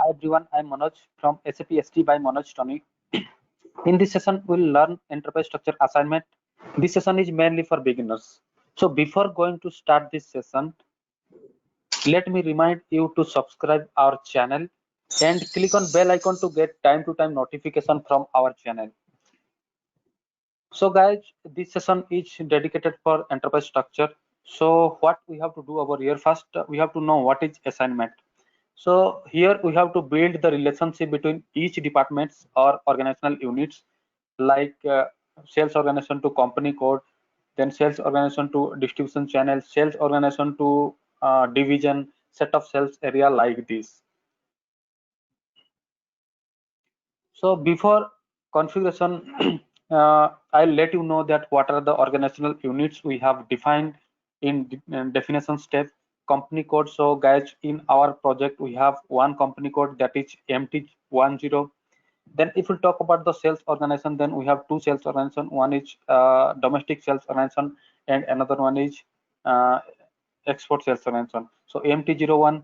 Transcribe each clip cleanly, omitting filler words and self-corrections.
Hi everyone, I'm Manoj from SAP ST by Manoj Tony. In this session, we'll learn enterprise structure assignment. This session is mainly for beginners. So before going to start this session, let me remind you to subscribe our channel and click on bell icon to get time to time notification from our channel. So guys, this session is dedicated for enterprise structure. So what we have to do over here, first we have to know what is assignment. So here we have to build the relationship between each departments or organizational units, like sales organization to company code, then sales organization to distribution channel, sales organization to division, set of sales area like this. So before configuration, I'll let you know that what are the organizational units we have defined in definition step. Company code. So guys, in our project we have one company code, that is MT10. Then if we talk about the sales organization, then we have two sales organization. One is domestic sales organization and another one is uh, export sales organization. So MT01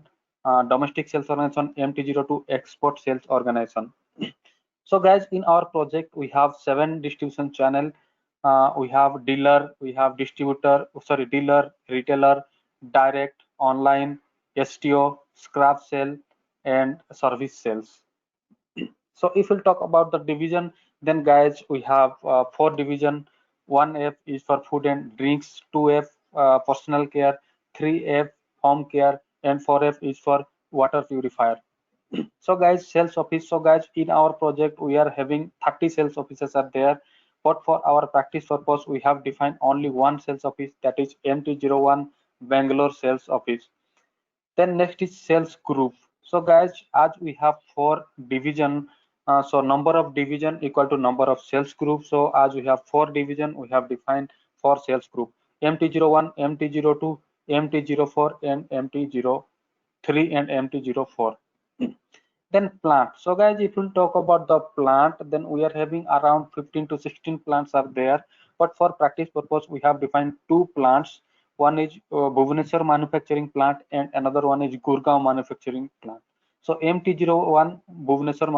domestic sales organization, MT02 export sales organization. So guys, in our project we have 7 distribution channel. We have dealer, we have distributor, sorry, dealer, retailer, direct, online, STO, scrap sale, and service sales. So if we'll talk about the division, then guys, we have 4 division. 1F is for food and drinks, 2F personal care, 3F home care, and 4F is for water purifier. So guys, sales office. So guys, in our project we are having 30 sales offices are there, but for our practice purpose we have defined only one sales office, that is MT01 Bangalore sales office. Then next is sales group. So guys, as we have 4 division, so number of division equal to number of sales group. So as we have 4 division, we have defined 4 sales group: MT01, MT02, MT04, and MT03 and MT04. Then plant. So guys, if we talk about the plant, then we are having around 15 to 16 plants are there, but for practice purpose we have defined 2 plants. One is Bhubaneswar manufacturing plant and another one is Gurgaon manufacturing plant. So MT01 Bhubaneswar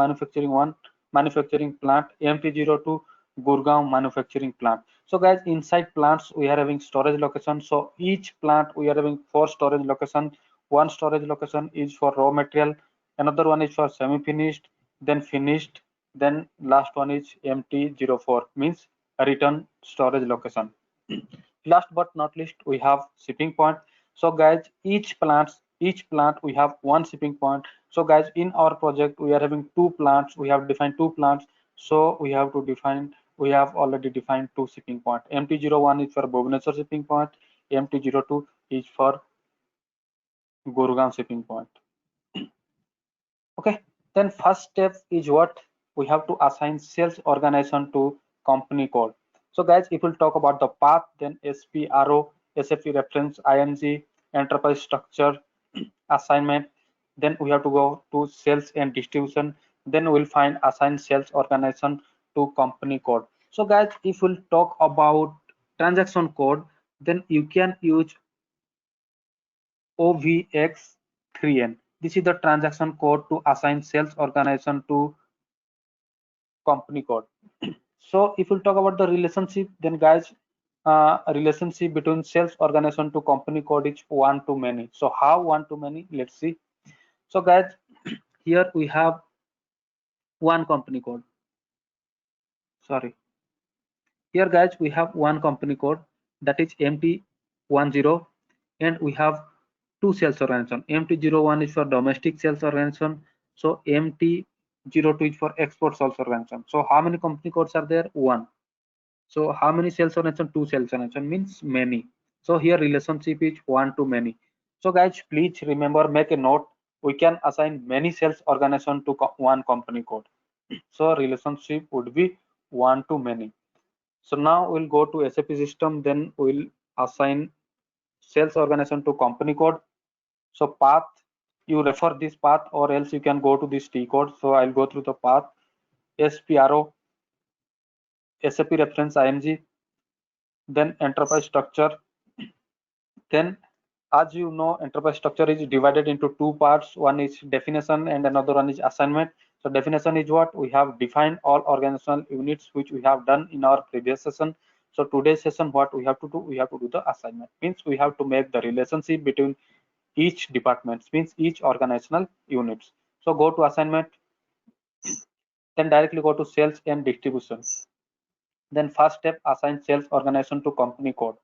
manufacturing plant, MT02 Gurgaon manufacturing plant. So guys, inside plants we are having storage location. So each plant we are having 4 storage location. One storage location is for raw material, another one is for semi-finished, then finished, then last one is MT04, means a return storage location. Last but not least, we have shipping point. So guys, each plant we have one shipping point. So guys, in our project we are having 2 plants, we have defined 2 plants. So we have to define, we have already defined 2 shipping point. MT01 is for Bhubaneswar shipping point, MT02 is for Gurgaon shipping point. Okay, then first step is what we have to assign sales organization to company code. So guys, if we'll talk about the path, then SPRO, SAP reference ING, enterprise structure, assignment. Then we have to go to sales and distribution. Then we'll find assign sales organization to company code. So guys, if we'll talk about transaction code, then you can use OVX3N. This is the transaction code to assign sales organization to company code. So if we talk about the relationship, then guys, a relationship between sales organization to company code is one to many. So how one to many? Let's see. So guys, here we have one company code. Sorry. Here guys, we have one company code, that is MT10, and we have 2 sales organization. MT01 is for domestic sales organization. So MT02 is for export sales organization. So how many company codes are there? One. So how many sales organization? 2 sales organization, means many. So here relationship is one to many. So guys, please remember, make a note. We can assign many sales organization to one company code. So relationship would be one to many. So now we'll go to SAP system, then we'll assign sales organization to company code. So path, you refer this path or else you can go to this T code. So I'll go through the path: SPRO, SAP reference IMG, then enterprise structure, then as you know, enterprise structure is divided into two parts. One is definition and another one is assignment. So definition is what we have defined all organizational units, which we have done in our previous session. So today's session, what we have to do, we have to do the assignment. Means we have to make the relationship between each department, means each organizational units. So go to assignment, then directly go to sales and distribution. Then first step, assign sales organization to company code.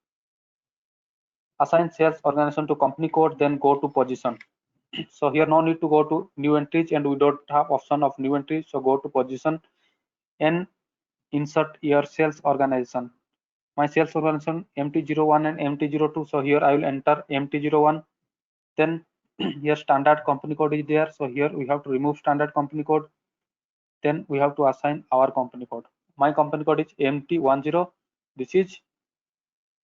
Assign sales organization to company code, then go to position. So here no need to go to new entries, and we don't have option of new entries. So go to position and insert your sales organization. My sales organization MT01 and MT02. So here I will enter MT01. Then here standard company code is there. So here we have to remove standard company code. Then we have to assign our company code. My company code is MT10. This is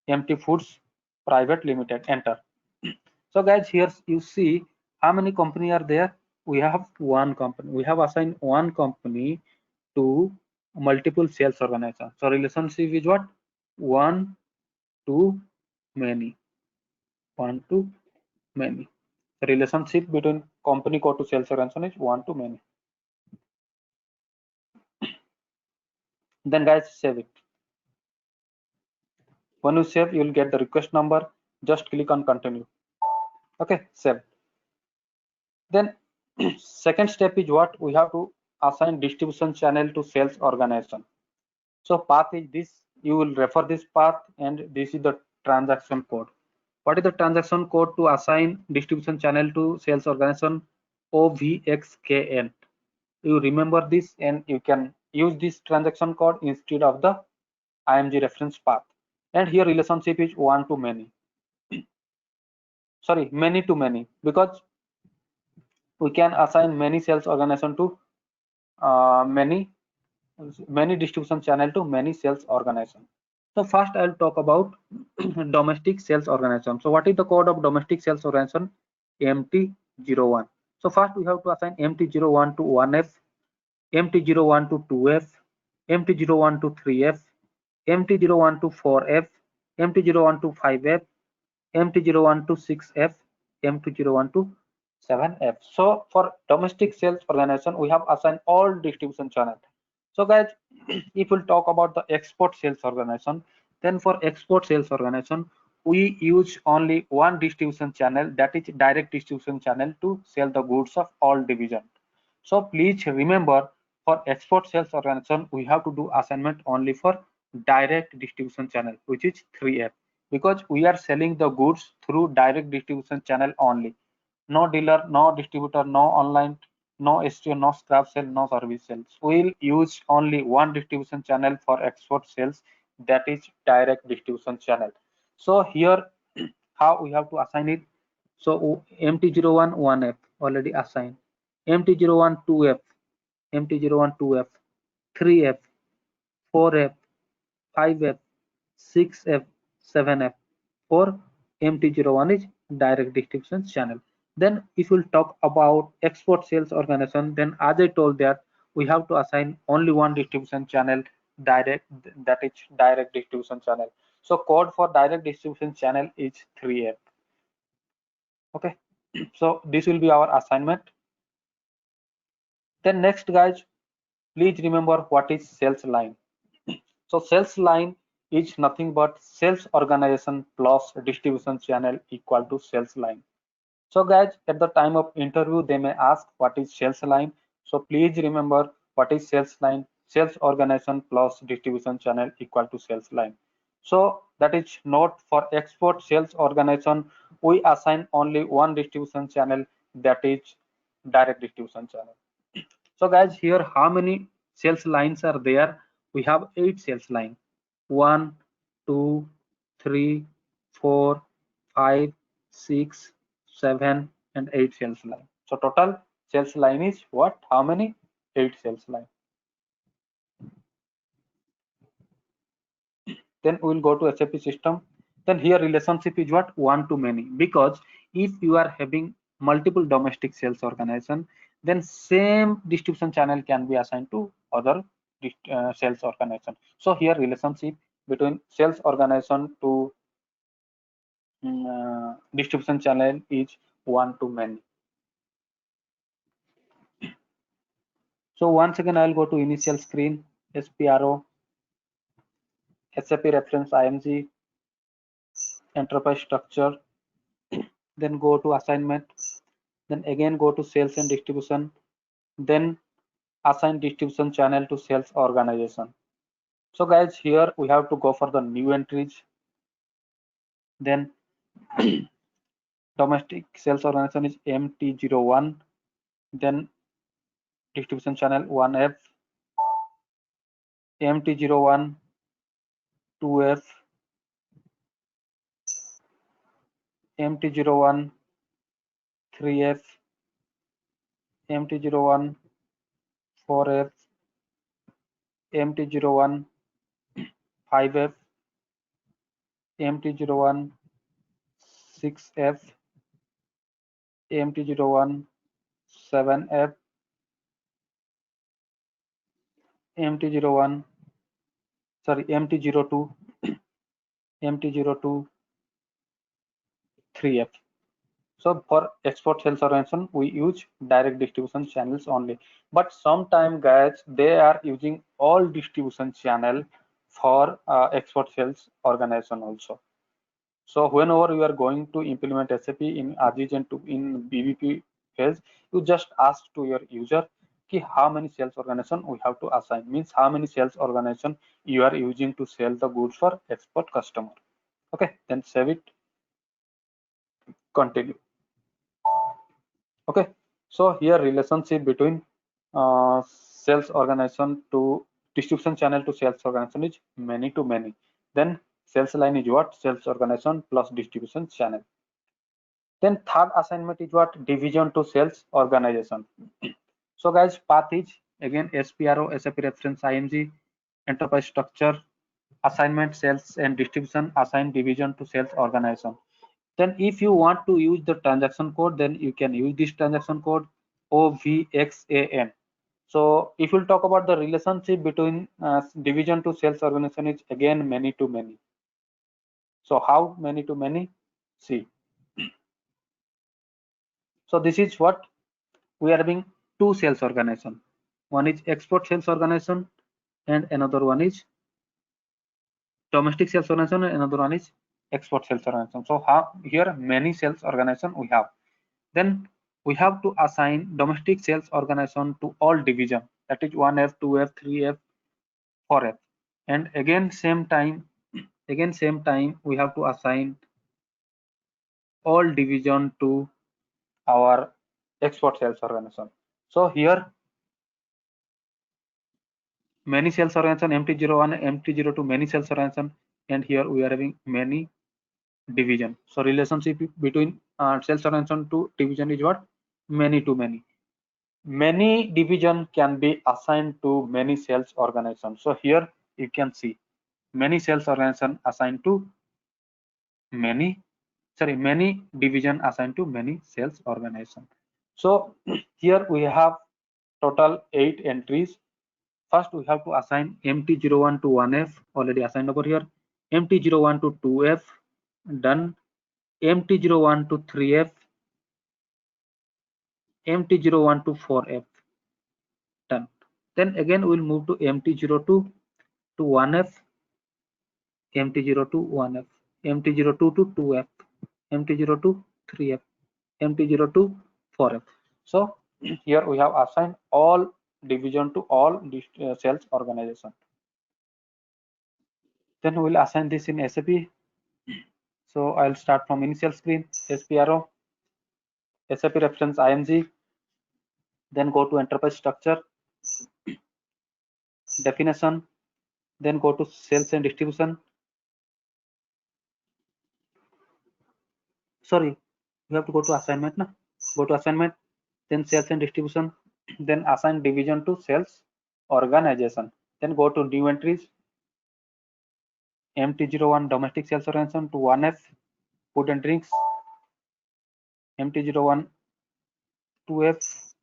MT Foods Private Limited. Enter. So guys, here you see how many company are there. We have one company. We have assigned one company to multiple sales organizations. So relationship is what? One to many. One to many. The relationship between company code to sales organization is one to many. Then guys, save it. When you save, you will get the request number. Just click on continue. Okay, save. Then second step is what? We have to assign distribution channel to sales organization. So path is this. You will refer this path, and this is the transaction code. What is the transaction code to assign distribution channel to sales organization? OVXKN. You remember this, and you can use this transaction code instead of the IMG reference path. And here relationship is one to many. Sorry, many to many, because we can assign many sales organization to many distribution channel to many sales organization. So first I'll talk about domestic sales organization. So what is the code of domestic sales organization? MT01. So first we have to assign MT01 to 1F, MT01 to 2F, MT01 to 3F, MT01 to 4F, MT01 to 5F, MT01 to 6F, MT01 to 7F. So for domestic sales organization, we have assigned all distribution channel. So guys, if we'll talk about the export sales organization, then for export sales organization, we use only one distribution channel, that is direct distribution channel, to sell the goods of all division. So please remember, for export sales organization, we have to do assignment only for direct distribution channel, which is 3F, because we are selling the goods through direct distribution channel only. No dealer, no distributor, no online, no STO, no scrap sale, no service sales. We'll use only one distribution channel for export sales, that is direct distribution channel. So here how we have to assign it. So MT01 1F already assigned, MT01 2F, MT01 2F, 3F, 4F, 5F, 6F, 7F. For MT01 is direct distribution channel. Then if we'll talk about export sales organization, then as I told that we have to assign only one distribution channel, direct, that is direct distribution channel. So code for direct distribution channel is 3F. Okay, so this will be our assignment. Then next guys, please remember what is sales line. So sales line is nothing but sales organization plus distribution channel equal to sales line. So guys, at the time of interview, they may ask what is sales line. So please remember what is sales line. Sales organization plus distribution channel equal to sales line. So that is not for export sales organization. We assign only one distribution channel, that is direct distribution channel. So guys, here how many sales lines are there? We have 8 sales line. 1, 2, 3, 4, 5, 6, 7 and 8 sales line. So total sales line is what? How many? 8 sales line. Then we will go to SAP system. Then here relationship is what? One to many, because if you are having multiple domestic sales organization, then same distribution channel can be assigned to other sales organization. So here relationship between sales organization to distribution channel is one to many. So once again, I'll go to initial screen, SPRO, SAP reference IMG, enterprise structure, then go to assignment, then again go to sales and distribution, then assign distribution channel to sales organization. So guys, here we have to go for the new entries, then domestic sales organization is MT01, then distribution channel 1F, MT01, 2F, MT01, 3F, MT01, 4F, MT01, 5F, MT01, 6F, MT01, 7F, MT01, sorry, MT02, MT02, 3F. So for export sales organization, we use direct distribution channels only. But sometimes guys, they are using all distribution channel for export sales organization also. So whenever you are going to implement SAP in Aziz and in BBP phase, you just ask to your user ki how many sales organization we have to assign, means how many sales organization you are using to sell the goods for export customer. Okay, then save it, continue. Okay, so here relationship between sales organization to distribution channel to sales organization is many to many. Then sales line is what? Sales organization plus distribution channel. Then third assignment is what? Division to sales organization. So guys, path is again SPRO, SAP reference IMG, enterprise structure, assignment sales and distribution, assign division to sales organization. Then if you want to use the transaction code, then you can use this transaction code OVXAN. So if we'll talk about the relationship between division to sales organization is again many to many. So how many to many? See. So this is what we are having two sales organization. One is export sales organization and another one is domestic sales organization and another one is export sales organization. So here many sales organization we have. Then we have to assign domestic sales organization to all division, that is 1F, 2F, 3F, 4F. And again same time we have to assign all division to our export sales organization. So here many sales organization MT01, MT02, many sales organization, and here we are having many division. So relationship between sales organization to division is what? Many to many. Many division can be assigned to many sales organization. So here you can see many sales organization assigned to many division assigned to many sales organization. So here we have total 8 entries. First we have to assign MT01 to 1F, already assigned over here. MT01 to 2F, done. MT01 to 3F, MT01 to 4F, done. Then again we'll move to MT02 to 1F, MT02 1F, MT02 to 2F, MT02 3F, MT02 4F. So here we have assigned all division to all sales organization. Then we'll assign this in SAP. So I'll start from initial screen, SPRO, SAP reference IMG, then go to enterprise structure, definition, then go to sales and distribution. Sorry, you have to go to assignment now. Go to assignment, then sales and distribution, then assign division to sales organization. Then go to new entries, MT01 domestic sales organization to 1F, food and drinks, MT01 2F,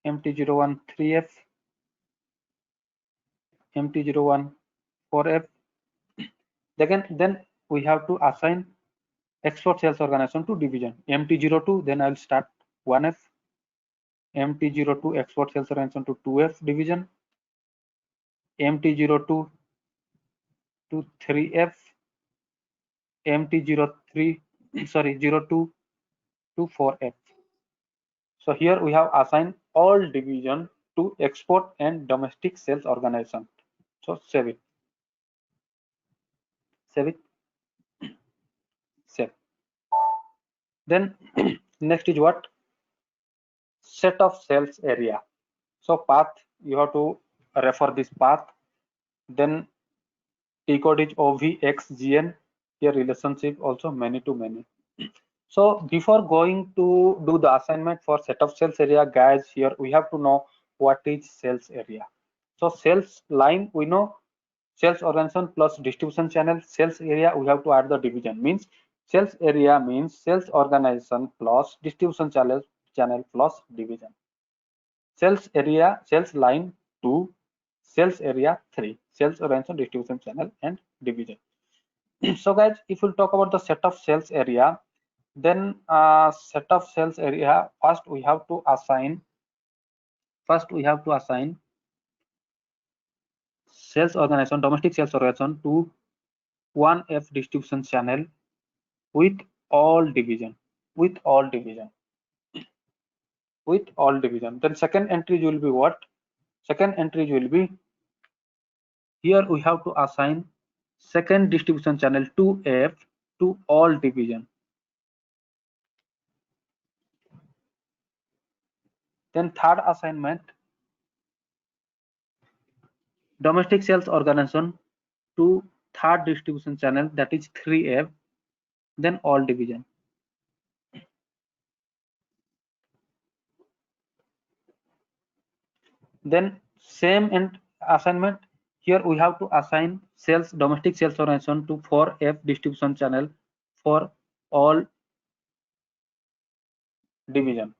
MT01 3F, MT01 4F. Then we have to assign export sales organization to division. MT02, then I'll start 1F. MT02 export sales organization to 2F division. MT02 to 3F. MT03, sorry, 02 to 4F. So here we have assigned all division to export and domestic sales organization. So save it. Save it. Save. Then next is what? Set of sales area. So path, you have to refer this path. Then T code is OVXGN. Here relationship also many to many. So before going to do the assignment for set of sales area, guys, here we have to know what is sales area. So sales line, we know sales organization plus distribution channel. Sales area, we have to add the division. Means sales area means sales organization plus distribution channel plus division. Sales area, sales line 2, sales area 3, sales organization, distribution channel and division. So guys, if we'll talk about the set of sales area, then set of sales area, first we have to assign sales organization, domestic sales organization to 1F distribution channel with all division. Then second entry will be what? Second entry will be, here we have to assign second distribution channel 2F to all division. Then third assignment, domestic sales organization to third distribution channel, that is 3F, then all division. Then same and assignment, here we have to assign sales, domestic sales organization to 4F distribution channel for all division.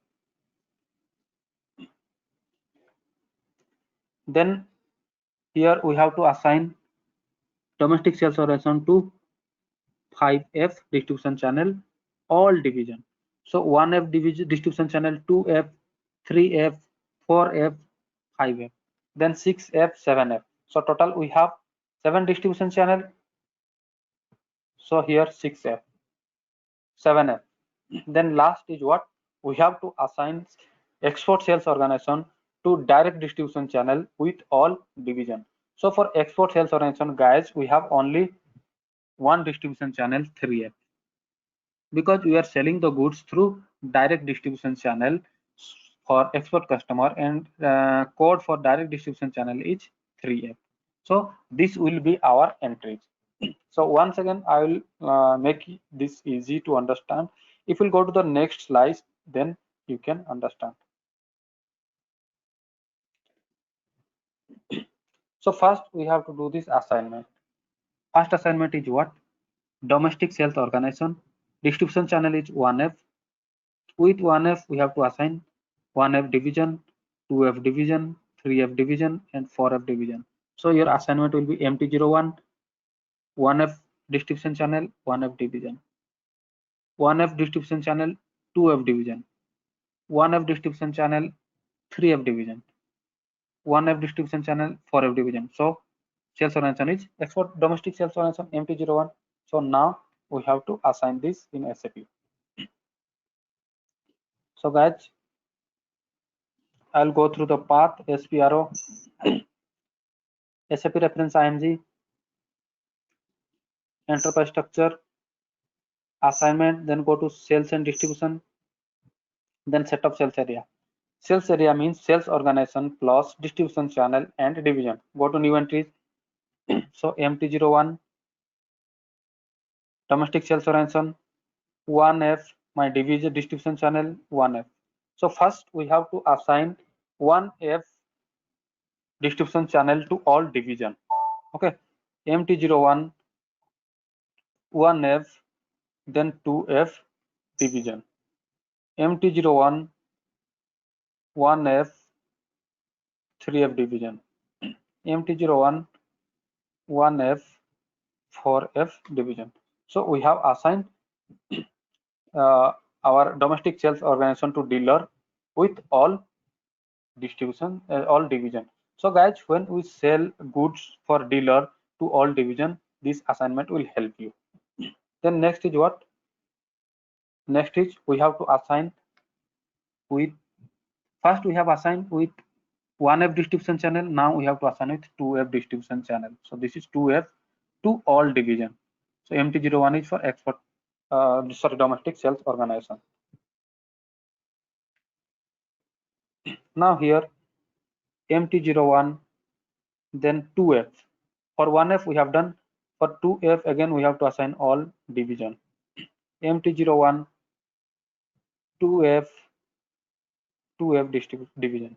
Then here we have to assign domestic sales organization to 5F distribution channel all division. So 1F distribution channel, 2F, 3F, 4F, 5F, then 6F, 7F. So total we have 7 distribution channel. So here 6F, 7F. Then last is what? We have to assign export sales organization to direct distribution channel with all division. So for export sales organization, guys, we have only one distribution channel, 3F, because we are selling the goods through direct distribution channel for export customer, and code for direct distribution channel is 3F. So this will be our entries. So once again, I will make this easy to understand. If we'll go to the next slide, then you can understand. So first we have to do this assignment. First assignment is what? Domestic sales organization. Distribution channel is 1F. With 1F, we have to assign 1F division, 2F division, 3F division, and 4F division. So your assignment will be MT01, 1F distribution channel, 1F division, 1F distribution channel, 2F division, 1F distribution channel, 3F division, 1F distribution channel, 4F division. So sales organization is export domestic sales organization MT01. So now we have to assign this in SAP. So guys, I'll go through the path SPRO, SAP reference IMG, enterprise structure, assignment, then go to sales and distribution, then set up sales area. Sales area means sales organization plus distribution channel and division. Go to new entries. So MT01, domestic sales organization, 1F, my division distribution channel, 1F. So first we have to assign 1F distribution channel to all division. Okay, MT01, 1F, then 2F division. MT01, 1F, 3F division. MT01, 1F, 4F division. So we have assigned our domestic sales organization to dealer with all distribution, all division. So guys, when we sell goods for dealer to all division, this assignment will help you. Then next is what? Next is we have to assign with, first we have assigned with 1F distribution channel. Now we have to assign with 2F distribution channel. So this is 2F to all division. So MT01 is for export, sorry, domestic sales organization. Now here MT01, then 2F. For 1F we have done. For 2F again we have to assign all division. MT01, 2F, 2F division.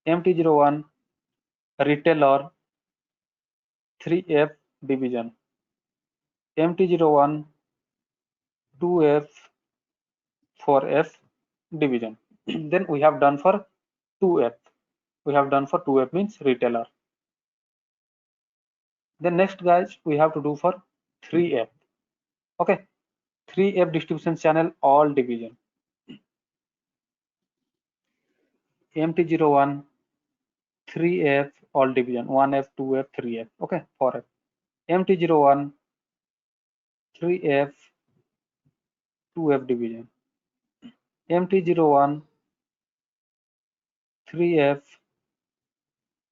MT01, retailer, 3F division. MT01, 2F, 4F division. Then we have done for 2F. We have done for 2F means retailer. Then next guys we have to do for 3F. Okay, 3F distribution channel all division. MT01, 3F all division, 1F, 2F, 3F. Okay, 4F. MT01, 3F, 2F division. MT01, 3F,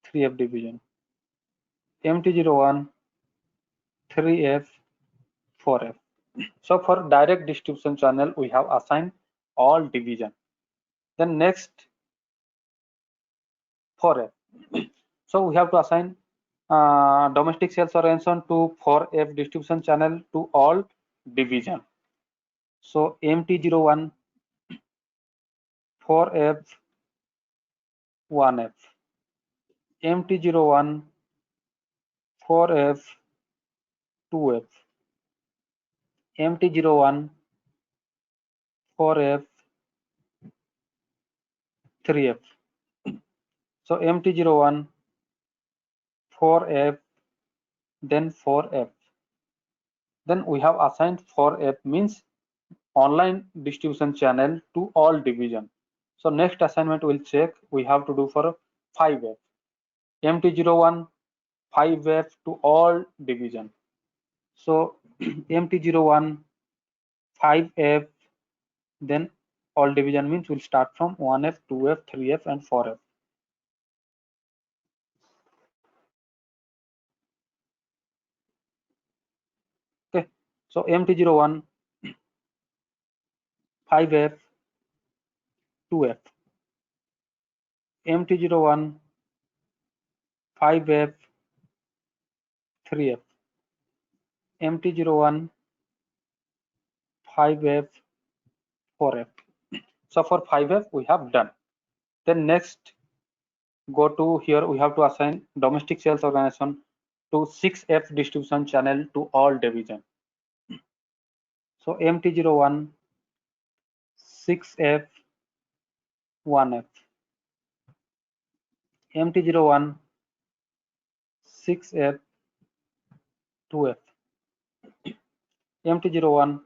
3F division. MT01, 3F, 4F. So for direct distribution channel, we have assigned all division. Then next, 4F. So we have to assign domestic sales organization to 4F distribution channel to all division. So MT01, 4F, 1F. MT01, 4F, 2F. MT01, 4F, 3F. So MT01, 4F, then 4F. Then we have assigned 4F means online distribution channel to all division. So next assignment we'll check, we have to do for 5F. MT01, 5F to all division. So MT01, 5F, then all division means we'll start from 1F, 2F, 3F and 4F. Okay, so MT01, 5F, 2F. MT01, 5F, 3F. MT01, 5F, 4F. So for 5F we have done. Then next, go to here, we have to assign domestic sales organization to 6F distribution channel to all division. So MT01, 6F, 1F. MT01, 6F, 2F. MT01,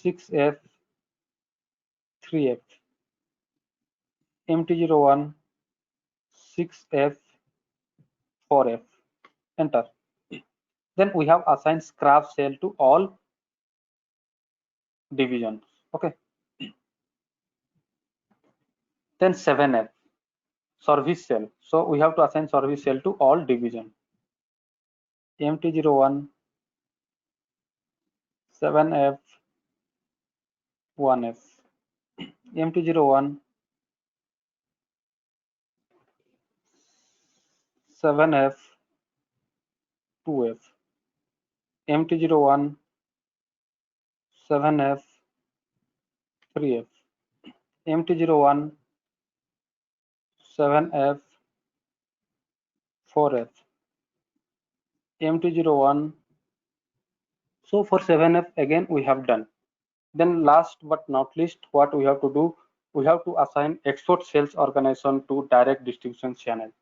6F, 3F. MT01, 6F, 4F. Enter. Then we have assigned scrap sale to all divisions. Okay. Then 7F, service sale. So we have to assign service sale to all division. MT01, 7F, 1F. MT01, 7F, 2F. MT01, 7F, 3F. MT01, 7F, 4F. MT01. So for 7F again we have done. Then last but not least, what we have to do, we have to assign export sales organization to direct distribution channel.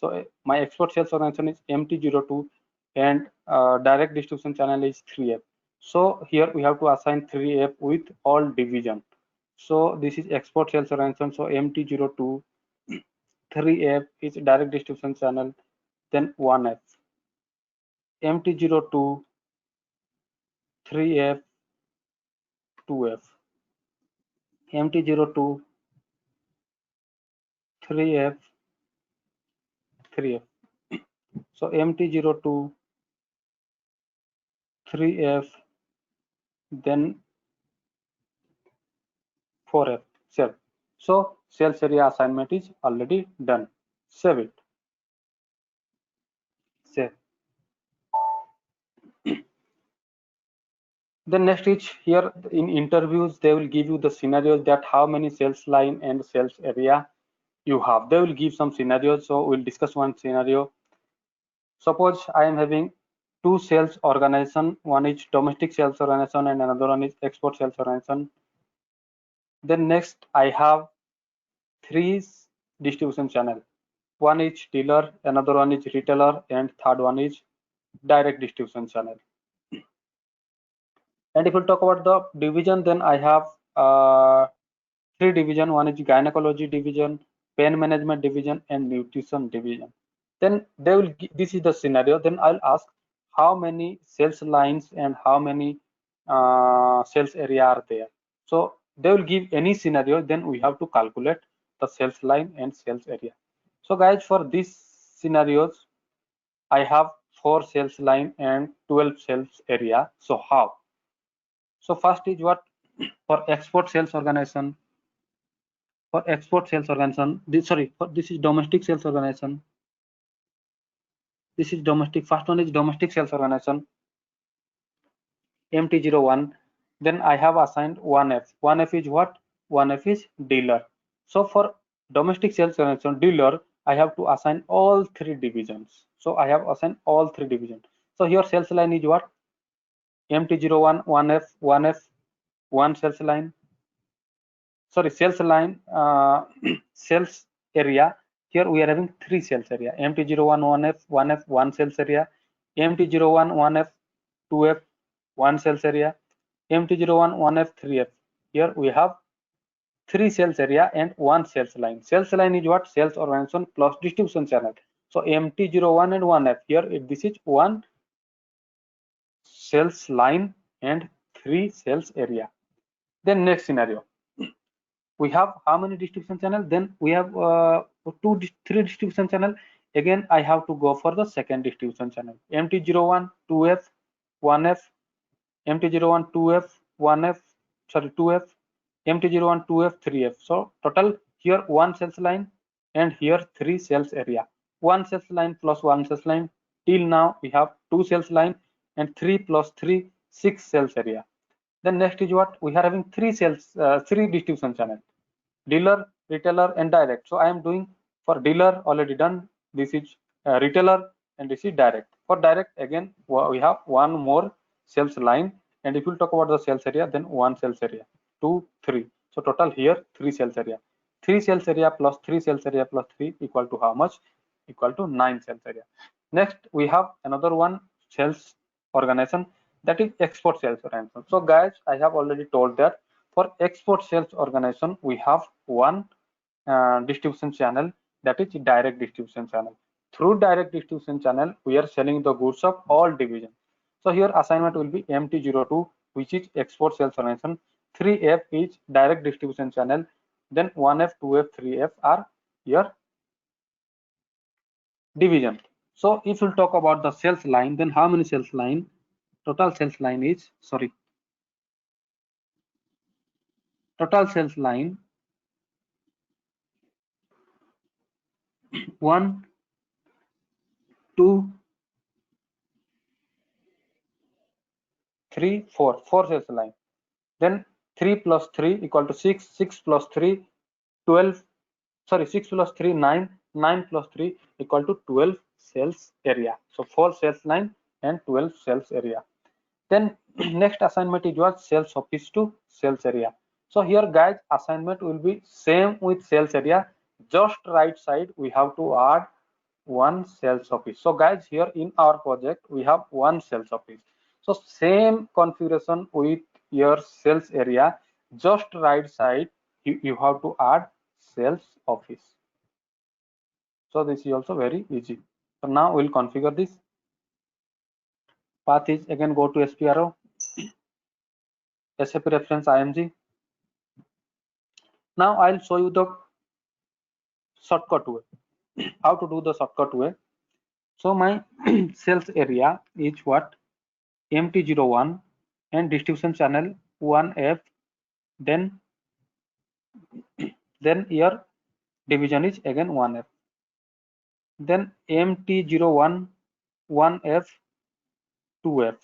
So my export sales organization is MT02 and direct distribution channel is 3F. So here we have to assign 3F with all division. So this is export sales organization. So MT02 3F is direct distribution channel, then 1F. MT02 3F 2F. MT02 3F 3F. So MT02 3F, then 4F. Save. So sales area assignment is already done. Save it. Save. Then next is here in interviews, they will give you the scenarios that how many sales line and sales area you have. They will give some scenarios. So we'll discuss one scenario. Suppose I am having two sales organization. One is domestic sales organization and another one is export sales organization. Then next I have three distribution channel. One is dealer, another one is retailer, and third one is direct distribution channel. And if we talk about the division, then I have three division. One is gynecology division, pain management division, and nutrition division. Then they will this is the scenario. Then I'll ask how many sales lines and how many sales area are there. So they will give any scenario, then we have to calculate the sales line and sales area. So guys, for these scenarios I have 4 sales line and 12 sales area. So how? So first is what? For export sales organization. For export sales organization, this is domestic sales organization. This is domestic. First one is domestic sales organization, MT01. Then I have assigned 1F. 1F is what? 1F is dealer. So for domestic sales organization dealer, I have to assign all three divisions. So I have assigned all three divisions. So here sales line is what? MT01, 1F, 1F, 1 sales line. Sorry, sales line, sales area. Here we are having 3 sales area. MT01, 1F, 1F, 1 sales area. MT01, 1F, 2F, 1 sales area. MT01, 1F, 3F. Here we have 3 sales area and 1 sales line. Sales line is what? Sales organization plus distribution channel. So MT01 and 1F. Here this is 1 sales line and 3 sales area. Then next scenario. We have how many distribution channel? Then we have 3 distribution channel. Again, I have to go for the second distribution channel. MT01, 2F, 1F, MT01, 2F, 1F, sorry, 2F, MT01, 2F, 3F. So total here 1 sales line and here 3 sales area. 1 sales line plus 1 sales line. Till now we have 2 sales line and 3 plus 3, 6 sales area. Then next is what? We are having 3 distribution channel, dealer, retailer, and direct. So I am doing for dealer already done. This is retailer and this is direct. For direct, again we have 1 more sales line, and if you talk about the sales area, then 1 sales area, 2, 3. So total here 3 sales area. 3 sales area plus 3 sales area plus 3 equal to how much? Equal to 9 sales area. Next we have another one sales organization, that is export sales organization. So guys, I have already told that for export sales organization we have 1 distribution channel, that is direct distribution channel. Through direct distribution channel we are selling the goods of all division. So here assignment will be MT02, which is export sales organization. 3F is direct distribution channel. Then 1F, 2F, 3F are here division. So if we'll talk about the sales line, then how many sales line? Total sales line is, total sales line 1, 2, 3, 4. 4 sales line. Then 3 plus 3 equal to 6. 6 plus 3, 12. Sorry, 6 plus 3, 9. 9 plus 3 equal to 12 sales area. So 4 sales line and 12 sales area. Then next assignment is what? Sales office to sales area. So here guys, assignment will be same with sales area. Just right side we have to add 1 sales office. So guys, here in our project we have 1 sales office. So same configuration with your sales area, just right side you have to add sales office. So this is also very easy. So now we'll configure this. Path is again go to SPRO, SAP reference IMG. Now I'll show you the shortcut way. How to do the shortcut way. So my sales area is what? MT01 and distribution channel 1F, then your division is again 1F, then MT01 1F 2F,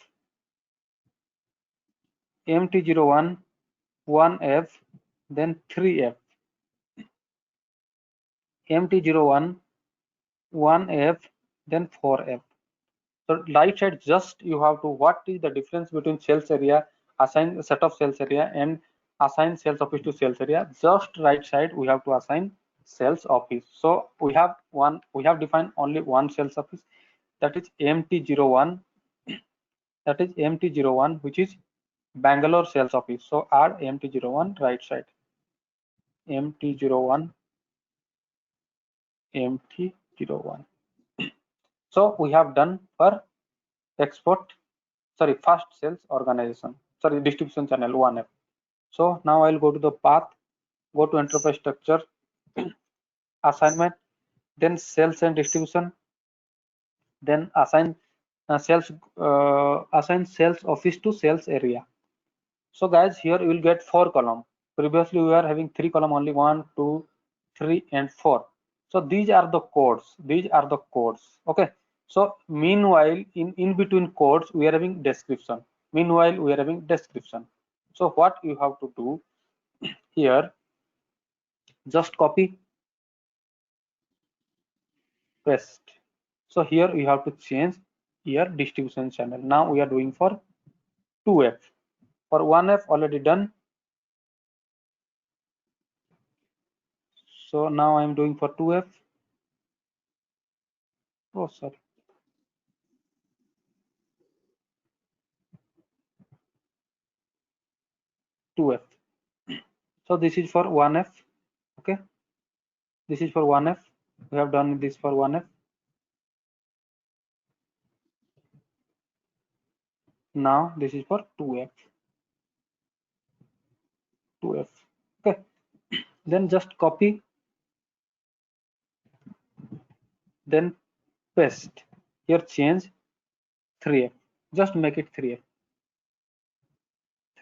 MT01 1F, then 3F, MT01 1F, then 4F. So right side, just you have to, what is the difference between sales area, assign set of sales area and assign sales office to sales area. Just right side we have to assign sales office. So we have defined only one sales office, that is MT01, that is MT01, which is Bangalore sales office. So add MT01 right side, MT01, MT01. So we have done for export, sorry, first sales organization, sorry, distribution channel 1F. So now I'll go to the path, go to enterprise structure, assignment, then sales and distribution, then assign assign sales office to sales area. So guys, here you will get 4 column. Previously we are having 3 column only, 1, 2, 3 and 4. So these are the codes. These are the codes. Okay. So meanwhile, in between codes, we are having description. Meanwhile, we are having description. So what you have to do here, just copy, paste. So here you have to change your distribution channel. Now we are doing for 2F. For 1F already done. So now I am doing for 2F. Oh, sorry. 2F. So this is for 1F. Okay. This is for 1F. We have done this for 1F. Now this is for 2F. 2F. Okay. Then just copy, then paste. Here change 3F. Just make it 3F.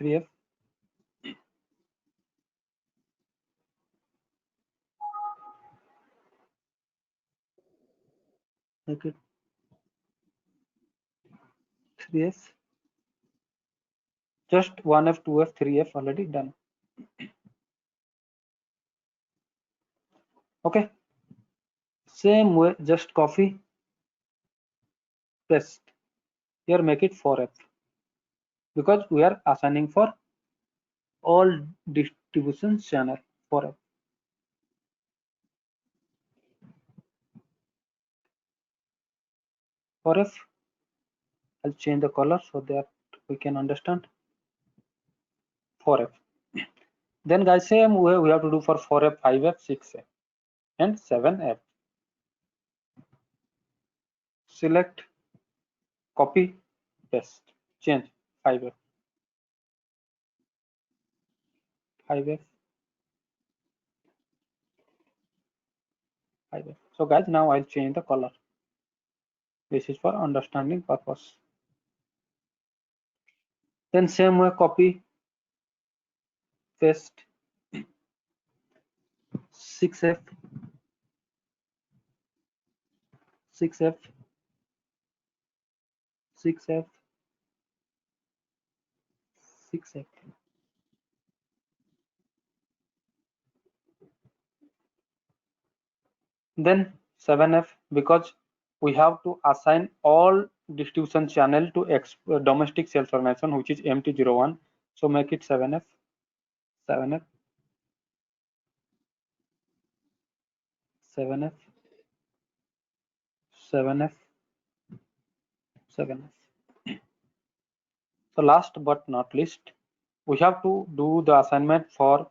3F. Make it 3F. Just 1F, 2F, 3F already done. Okay. Same way, just copy, paste. Here make it 4F, because we are assigning for all distribution channel 4F. 4F. I'll change the color so that we can understand. 4F. Then guys, same way we have to do for 4F, 5F, 6F and 7F. Select, copy, paste, change 5F, 5F, 5F. So guys, now I'll change the color. This is for understanding purpose. Then same way, copy, paste, 6F, 6F, 6F, 6F. Then 7F, because we have to assign all distribution channel to domestic sales organization, which is MT01. So make it 7F, 7F, 7F, 7F, 7F. So last but not least, we have to do the assignment for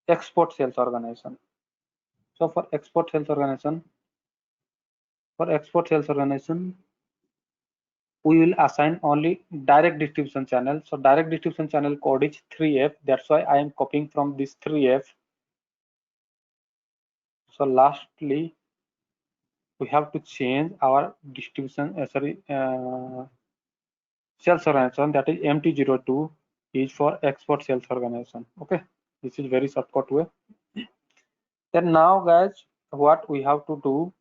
export sales organization. So for export sales organization, we will assign only direct distribution channel. So direct distribution channel code is 3F. That's why I am copying from this 3F. So lastly, we have to change our distribution, sales organization, that is MT02 is for export sales organization. Okay, this is very shortcut way. Then now guys, what we have to do,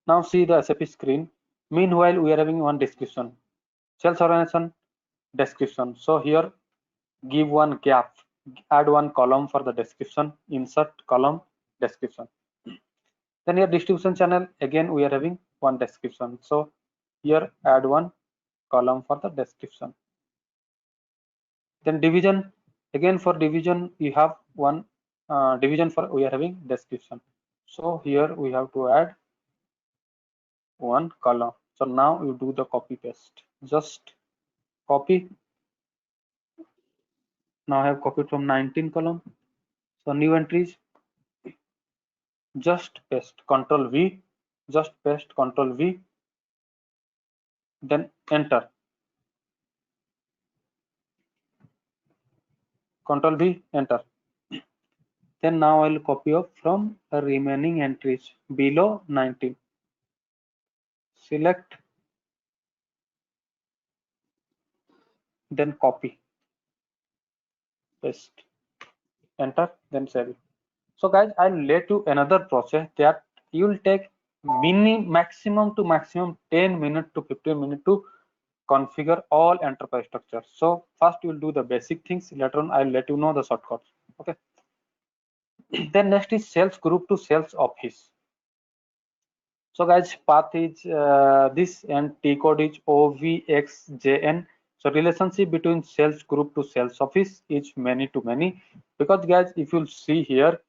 now see the SAP screen. Meanwhile, we are having one description, sales organization description. So here give one gap, add one column for the description, insert column description. Then here distribution channel, again we are having one description. So here add one column for the description. Then division, again for division you have one division for we are having description. So here we have to add one column. So now you do the copy paste, just copy. Now I have copied from 19 column. So new entries, just paste, Control V, just paste, Control V, then enter, Control V, enter. Then now I'll copy up from the remaining entries below 19. Select, then copy, paste, enter, then save it. So guys, I'll let you another process that you will take maximum 10 minutes to 15 minutes to configure all enterprise structures. So first you'll do the basic things, later on I'll let you know the shortcuts. Okay. Then next is sales group to sales office. So guys, path is this and T code is OVXJN. So relationship between sales group to sales office is many to many, because guys, if you'll see here,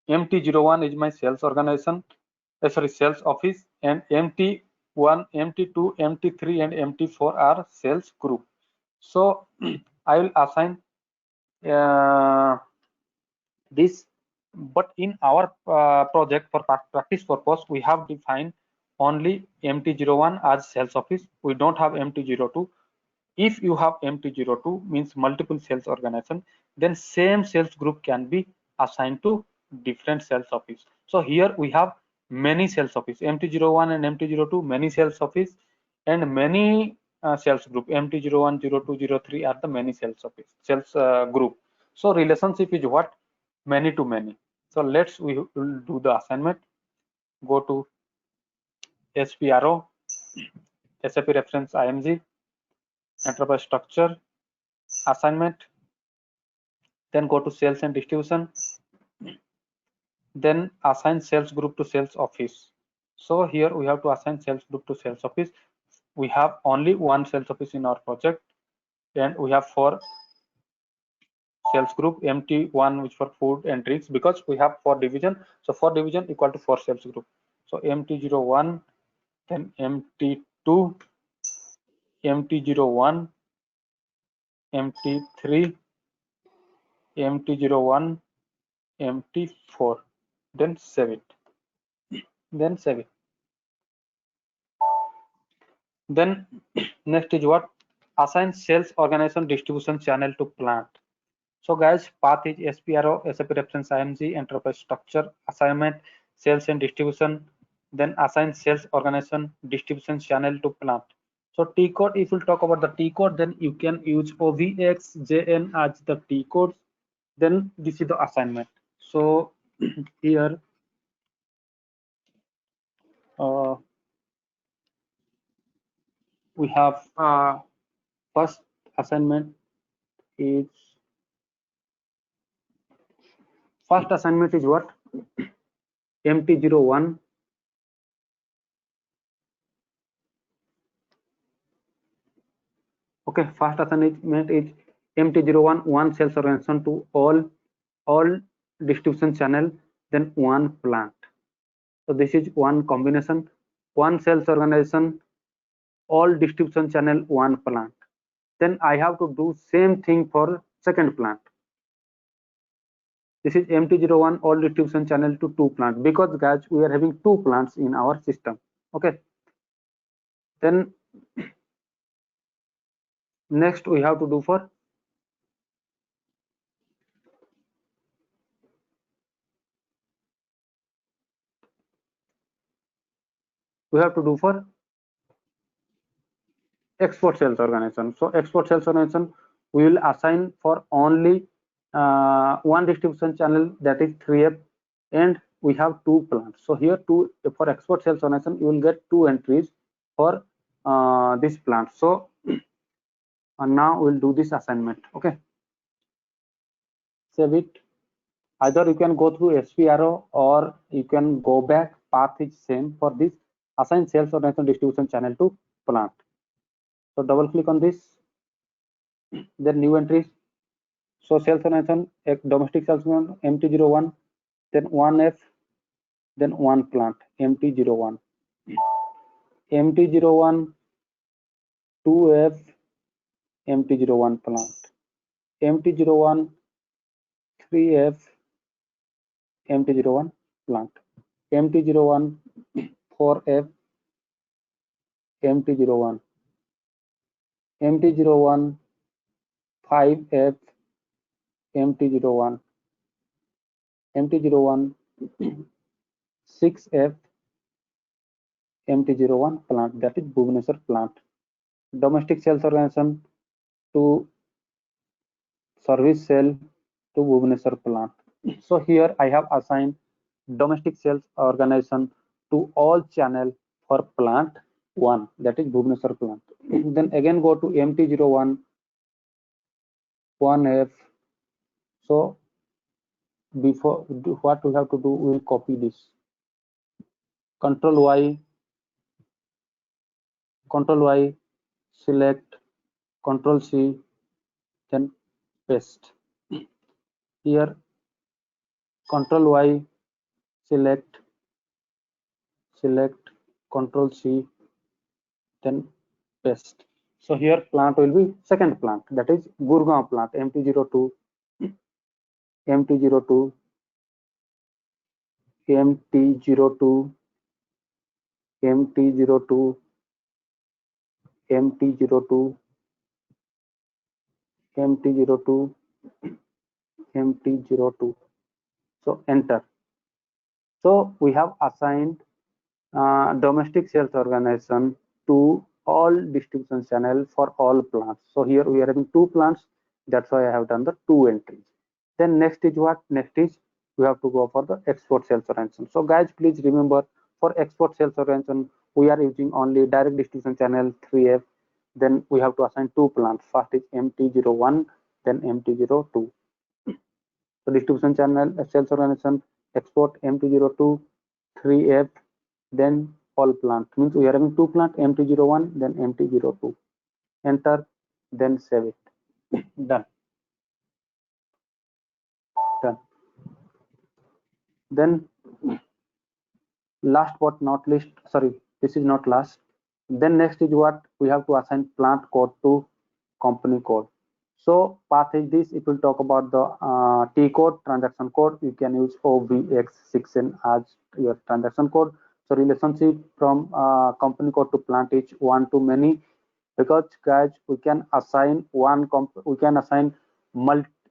MT01 is my sales organization, sales office, and MT1, MT2, MT3, and MT4 are sales group. So I will assign this, but in our project for practice purpose, we have defined only MT01 as sales office. We don't have MT02. If you have MT02, means multiple sales organization, then same sales group can be assigned to different sales office. So here we have many sales office, MT01 and MT02, many sales office, and many sales group, MT01, 02, 03 are the many sales office, sales group. So relationship is what? Many to many. So we will do the assignment. Go to SPRO, SAP reference IMG, enterprise structure, assignment, then go to sales and distribution, then assign sales group to sales office. So here we have to assign sales group to sales office. We have only one sales office in our project, and we have 4 sales group, MT1 which for food and drinks, because we have 4 division. So 4 division equal to 4 sales group. So MT01, then MT2, MT01, MT3, MT01, MT4, then save it. Then next is what? Assign sales organization distribution channel to plant. So guys, path is SPRO, SAP reference IMG, enterprise structure, assignment, sales and distribution, then assign sales organization distribution channel to plant. So T code, if you talk about the T code, then you can use OVXJN as the T code. Then this is the assignment. So here we have first assignment is what? MT01, Okay, first assignment is MT01 one sales organization to all distribution channel, then one plant. So this is one combination, one sales organization, all distribution channel, one plant. Then I have to do same thing for second plant. This is MT01 all distribution channel to two plant, because guys we are having two plants in our system. Okay, then next we have to do for export sales organization. So export sales organization we will assign for only one distribution channel, that is 3F, and we have two plants. So here two for export sales organization you will get two entries for this plant. So now we'll do this assignment. Okay, save it. Either you can go through SPRO or you can go back. Path is same for this. Assign sales organization distribution channel to plant. So double click on this, then new entries. So sales organization, domestic sales MT01, then 1F, then one plant MT01, MT01, 2F, MT01 plant, MT01, 3F, MT01 plant, MT01, 4F, MT01, MT01, 5F, MT01, MT01, 6F, MT01 plant, that is Bhubaneswar plant. Domestic sales organization to service sale to Bhubaneswar plant. So here I have assigned domestic sales organization to all channel for plant 1, that is Bhubaneswar plant. Then again go to MT01, 1F. So before what we have to do, we will copy this. Control Y, select, Control C, then paste. Here Control Y, select, Control C, then paste. So here plant will be second plant, that is Gurgaon plant, MT02, MT02, MT02, MT02, MT02, MT02, MT02. So enter. So we have assigned domestic sales organization to all distribution channel for all plants. So here we are having two plants, that's why I have done the two entries. Then next is what? Next is we have to go for the export sales organization. So guys, please remember, for export sales organization we are using only direct distribution channel 3F. Then we have to assign two plants. First is MT01, then MT02. So distribution channel sales organization export MT02, 3F, then all plant, means we are having two plant, MT01, then MT02. Enter, then save it. Done. Then last but not least, sorry, this is not last. Then next is what? We have to assign plant code to company code. So path is this. It will talk about the T code, transaction code. You can use OVX6N as your transaction code. So relationship from company code to plant is one to many, because guys we can assign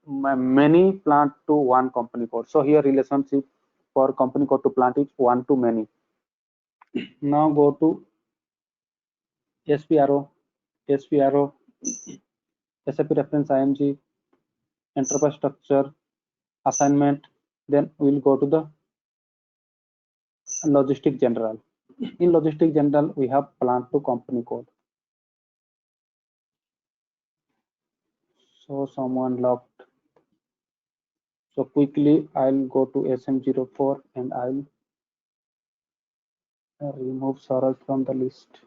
many plant to one company code. So here relationship for company code to plant is one to many. Now go to SPRO, SAP reference IMG, enterprise structure, assignment. Then we'll go to the logistic general. In logistic general we have plant to company code. So someone logged. So quickly I'll go to SM04 and I'll remove Saraj from the list.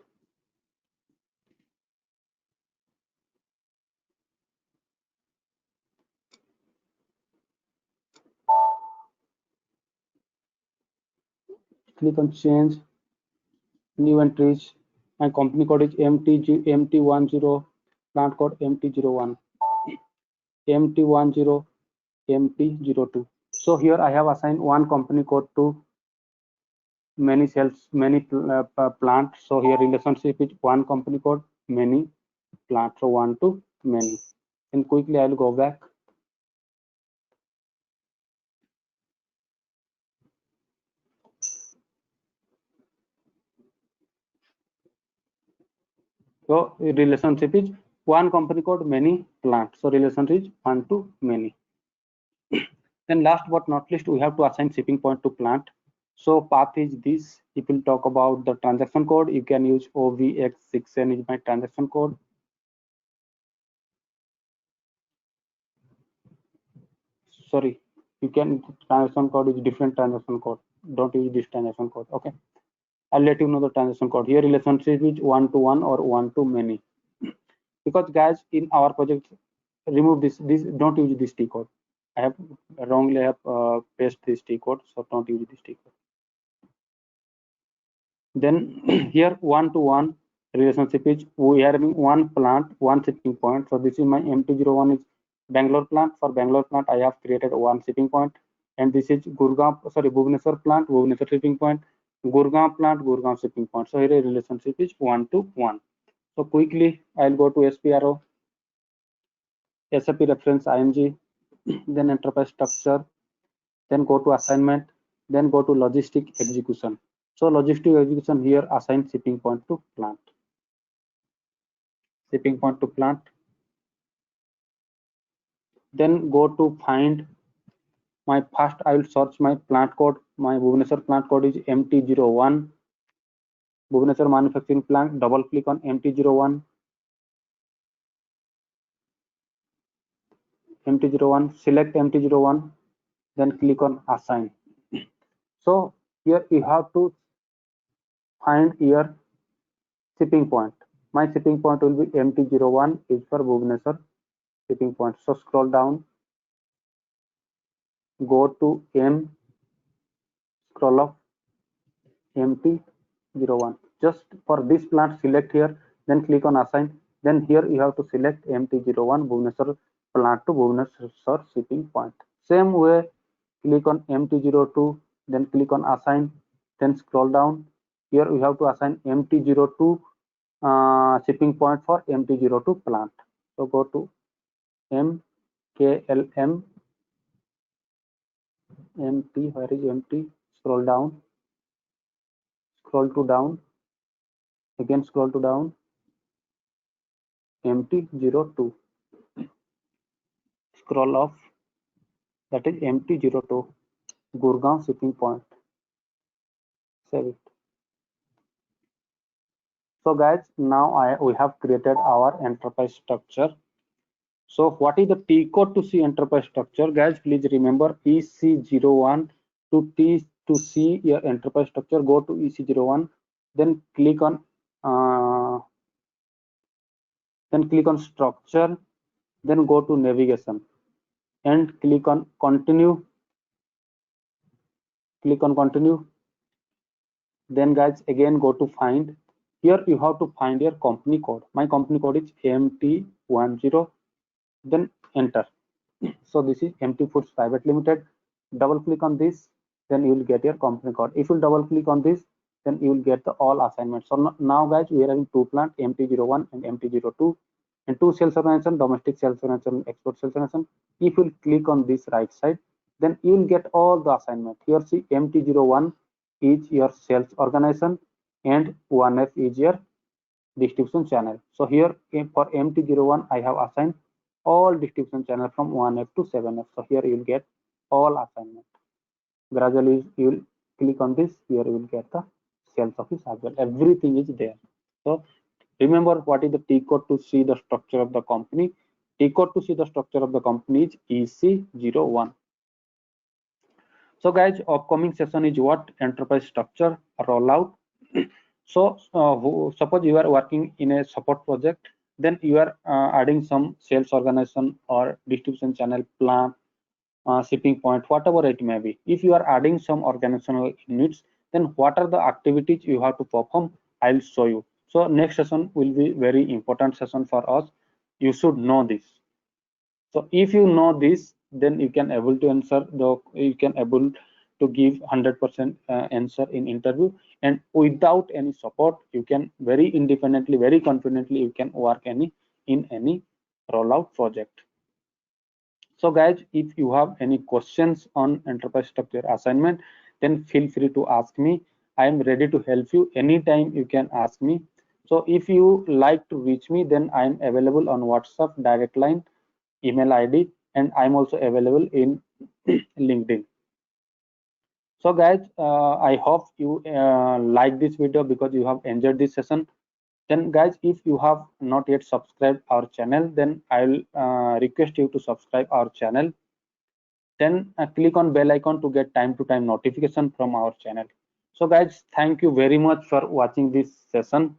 click on change, new entries. My company code is MT10, plant code MT01, MT10, MT02. So here I have assigned one company code to many cells, many plant. So here relationship is one company code, many plant. So one to many. And quickly I'll go back. So relationship is one company code, many plant. So relationship is one to many. Then last but not least, we have to assign shipping point to plant. So path is this. If we'll talk about the transaction code, you can use OVX6N is my transaction code. Sorry, you can transaction code is different transaction code. Don't use this transaction code. Okay. I'll let you know the transaction code. Here relationship is one to one or one to many. Because guys, in our project, remove this. Don't use this T code. I have wrongly pasted this T code, so don't use this T code. Then here one to one relationship is we are having one plant, one shipping point. So this is my MT01 is Bangalore plant. For Bangalore plant, I have created one shipping point, and this is Bhubaneswar plant, Bhubaneswar shipping point, Gurgaon plant, Gurgaon shipping point. So here a relationship is one to one. So quickly I'll go to SPRO, SAP reference IMG, then enterprise structure, then go to assignment, then go to logistic execution. So logistic execution here assign shipping point to plant. Shipping point to plant. Then go to find my first. I will search my plant code. My Bhubaneswar plant code is MT01. Bhubaneswar manufacturing plant. Double click on MT01. MT01. Select MT01. Then click on assign. So here you have to find your shipping point. My shipping point will be MT01 is for Bhubaneswar shipping point. So scroll down, go to M, scroll up MT01. Just for this plant, select here, then click on assign. Then here you have to select MT01 Bhubaneswar plant to Bhubaneswar shipping point. Same way, click on MT02, then click on assign, then scroll down. Here we have to assign MT02 shipping point for MT02 plant. So go to MKLM, MT, where is MT? Scroll down, scroll to down, again scroll to down, MT02. Scroll off, that is MT02, Gurgaon shipping point. Save it. So guys, now we have created our enterprise structure. So what is the T code to see enterprise structure? Guys, please remember EC01 to see your enterprise structure. Go to EC01, then click on structure, then go to navigation and click on continue. Click on continue. Then guys, again go to find. Here you have to find your company code. My company code is MT10. Then enter. So this is MT Foods Private Limited. Double click on this, then you will get your company code. If you double click on this, then you will get the all assignments. So now guys, we are having two plants, MT01 and MT02, and two sales organization, domestic sales organization, export sales organization. If you click on this right side, then you will get all the assignment. Here see MT01 is your sales organization and 1F is your distribution channel. So here for MT01 I have assigned all distribution channel from 1F to 7F. So here you will get all assignment. Gradually you will click on this, here you will get the sales office as well. Everything is there. So remember what is the T code to see the structure of the company. T code to see the structure of the company is EC01. So guys, upcoming session is what? Enterprise structure rollout. So suppose you are working in a support project, then you are adding some sales organization or distribution channel plan, shipping point, whatever it may be. If you are adding some organizational units, then what are the activities you have to perform, I'll show you. So next session will be very important session for us. You should know this. So if you know this, then you can able to answer you can able to give 100% answer in interview, and without any support you can very independently, very confidently you can work in any rollout project. So guys, if you have any questions on enterprise structure assignment, then feel free to ask me. I am ready to help you anytime. You can ask me. So if you like to reach me, then I am available on WhatsApp, direct line, email ID, and I'm also available in LinkedIn. So guys, I hope you like this video because you have enjoyed this session. Then guys, if you have not yet subscribed our channel, then I'll request you to subscribe our channel. Then click on bell icon to get time to time notification from our channel. So guys, thank you very much for watching this session.